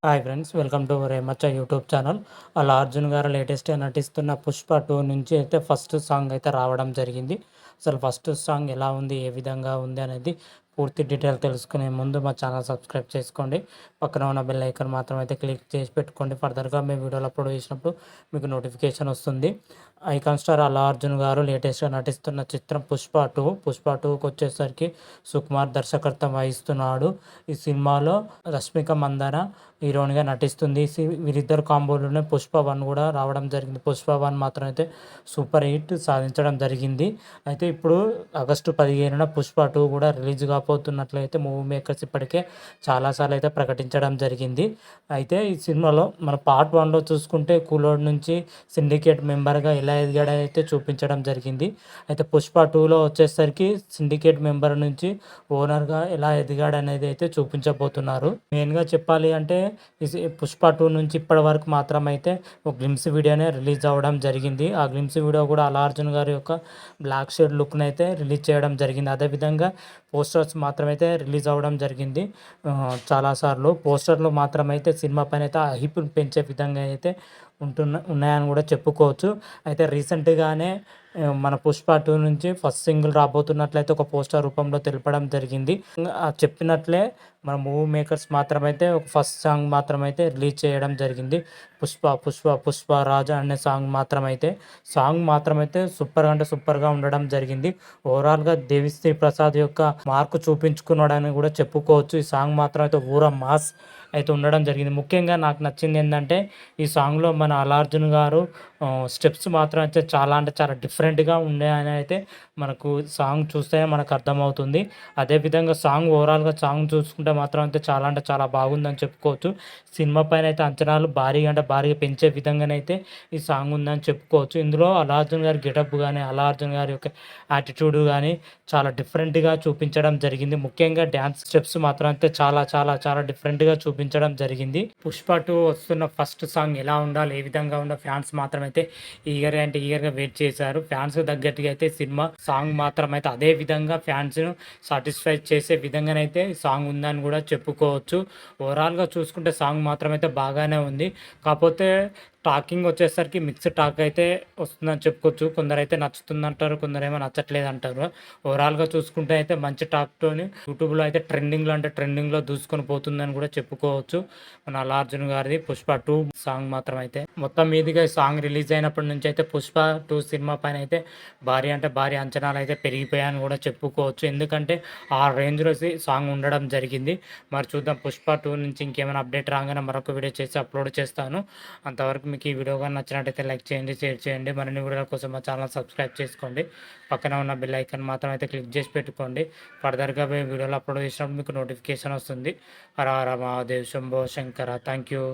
Hi friends, welcome to రేమచ్చ YouTube channel. అలా అర్జున్ గారు లేటెస్ట్గా నటిస్తున్న పుష్ప 2 నుంచి అయితే ఫస్ట్ సాంగ్ అయితే రావడం జరిగింది. అసలు ఫస్ట్ సాంగ్ ఎలా ఉంది, ఏ విధంగా ఉంది అనేది పూర్తి డీటెయిల్ తెలుసుకునే ముందు మా ఛానల్ సబ్స్క్రైబ్ చేసుకోండి. పక్కన ఉన్న బెల్ ఐకాన్ మాత్రం అయితే క్లిక్ చేసి పెట్టుకోండి. ఫర్దర్గా మేము వీడియోలు అప్లోడ్ చేసినప్పుడు మీకు నోటిఫికేషన్ వస్తుంది. ఐకాన్ స్టార్ అల్లు అర్జున్ గారు లేటెస్ట్గా నటిస్తున్న చిత్రం పుష్ప 2. పుష్ప 2కి వచ్చేసరికి సుకుమార్ దర్శకత్వం వహిస్తున్నాడు. ఈ సినిమాలో రష్మిక మందాన హీరోయిన్గా నటిస్తుంది. వీరిద్దరు కాంబోలోనే పుష్ప 1 కూడా రావడం జరిగింది. పుష్ప 1 మాత్రం అయితే సూపర్ హిట్ సాధించడం జరిగింది. అయితే ఇప్పుడు ఆగస్టు 15న పుష్ప 2 కూడా రిలీజ్ కాబోతున్నట్లయితే మూవీ మేకర్స్ ఇప్పటికే చాలాసార్లు అయితే ప్రకటించడం జరిగింది. అయితే ఈ సినిమాలో మన పార్ట్ 1లో చూసుకుంటే కూలోడ్ నుంచి సిండికేట్ మెంబర్గా ఎలా ఎదిగాడైతే చూపించడం జరిగింది. అయితే పుష్ప 2లో వచ్చేసరికి సిండికేట్ మెంబర్ నుంచి ఓనర్గా ఎలా ఎదిగాడనేది అయితే చూపించబోతున్నారు. మెయిన్గా చెప్పాలి అంటే పుష్ప 2 నుంచి ఇప్పటి వరకు మాత్రం అయితే ఒక గ్లిమ్స్ వీడియోనే రిలీజ్ అవ్వడం జరిగింది. ఆ గ్లిమ్స్ వీడియో కూడా అల్లు అర్జున్ గారి యొక్క బ్లాక్ షేడ్ లుక్ని అయితే రిలీజ్ చేయడం జరిగింది. అదేవిధంగా పోస్టర్స్ మాత్రమైతే రిలీజ్ అవ్వడం జరిగింది. చాలాసార్లు పోస్టర్లు మాత్రమైతే సినిమా పైన అయితే హైప్ పెంచే విధంగా అయితే ఉన్నాయని కూడా చెప్పుకోవచ్చు. అయితే రీసెంట్గానే మన పుష్ప 2 నుంచి ఫస్ట్ సింగిల్ రాబోతున్నట్లయితే ఒక పోస్టర్ రూపంలో తెలపడం జరిగింది. చెప్పినట్లే మన మూవీ మేకర్స్ మాత్రమైతే ఒక ఫస్ట్ సాంగ్ మాత్రమైతే రిలీజ్ చేయడం జరిగింది. పుష్ప పుష్ప పుష్ప రాజా అనే సాంగ్ మాత్రమైతే సూపర్ అంటే సూపర్గా ఉండడం జరిగింది. ఓవరాల్గా దేవిశ్రీ ప్రసాద్ యొక్క మార్కు చూపించుకున్నాడని కూడా చెప్పుకోవచ్చు. ఈ సాంగ్ మాత్రం అయితే మాస్ అయితే ఉండడం జరిగింది. ముఖ్యంగా నాకు నచ్చింది ఏంటంటే ఈ సాంగ్లో మన అల్లు అర్జున్ గారు స్టెప్స్ మాత్రం అయితే చాలా అంటే చాలా డిఫరెంట్గా ఉన్నాయని అయితే మనకు సాంగ్ చూస్తే మనకు అర్థమవుతుంది. అదేవిధంగా ఓవరాల్గా సాంగ్ చూసుకుంటే మాత్రం అయితే చాలా అంటే చాలా బాగుందని చెప్పుకోవచ్చు. సినిమా పైన అయితే అంచనాలు భారీగా అంటే భారీగా పెంచే విధంగానైతే ఈ సాంగ్ ఉందని చెప్పుకోవచ్చు. ఇందులో అల్లు అర్జున్ గారి గెటప్ కానీ అల్లు అర్జున్ గారి యొక్క యాటిట్యూడ్ కానీ చాలా డిఫరెంట్గా చూపించడం జరిగింది. ముఖ్యంగా డ్యాన్స్ స్టెప్స్ మాత్రం అయితే చాలా చాలా చాలా డిఫరెంట్గా చూపించడం జరిగింది. పుష్ప 2 వస్తున్న ఫస్ట్ సాంగ్ ఎలా ఉండాలి, ఏ విధంగా ఉండాలి ఫ్యాన్స్ మాత్రం అయితే ఈగర్గా వెయిట్ చేశారు. ఫ్యాన్స్ తగ్గట్టుగా అయితే సినిమా సాంగ్ మాత్రం అయితే అదే విధంగా ఫ్యాన్స్ను సాటిస్ఫై చేసే విధంగానైతే సాంగ్ ఉందని కూడా చెప్పుకోవచ్చు. ఓవరాల్గా చూసుకుంటే సాంగ్ మాత్రం అయితే బాగానే ఉంది. కాకపోతే టాకింగ్ వచ్చేసరికి మిక్స్డ్ టాక్ అయితే వస్తుందని చెప్పుకోవచ్చు. కొందరైతే నచ్చుతుందంటారు, కొందరేమో నచ్చట్లేదు అంటారు. ఓవరాల్గా చూసుకుంటే అయితే మంచి టాక్తోని యూట్యూబ్లో అయితే ట్రెండింగ్లో దూసుకొని పోతుందని కూడా చెప్పుకోవచ్చు. మన అల్లు అర్జున్ గారిది పుష్ప 2 సాంగ్ మాత్రం అయితే మొత్తం మీదుగా ఈ సాంగ్ రిలీజ్ అయినప్పటి నుంచి అయితే పుష్ప 2 సినిమా పైన అయితే భారీ అంటే భారీ అంచనాలు అయితే పెరిగిపోయాయని కూడా చెప్పుకోవచ్చు. ఎందుకంటే ఆ రేంజ్లో సాంగ్ ఉండడం జరిగింది. మరి చూద్దాం, పుష్ప 2 నుంచి ఇంకేమైనా అప్డేట్ రాగానే మరొక వీడియో చేసి అప్లోడ్ చేస్తాను. అంతవరకు మీకు ఈ వీడియో కానీ నచ్చినట్టయితే లైక్ చేయండి, షేర్ చేయండి. మరిన్ని వీడియోల కోసం మా ఛానల్ సబ్స్క్రైబ్ చేసుకోండి. పక్కన ఉన్న బెల్ ఐకాన్ మాత్రం అయితే క్లిక్ చేసి పెట్టుకోండి. ఫర్దర్గా వీడియోలు అప్లోడ్ చేసినప్పుడు మీకు నోటిఫికేషన్ వస్తుంది. హర హర మహాదేవ్, శంభో శంకర. Thank you.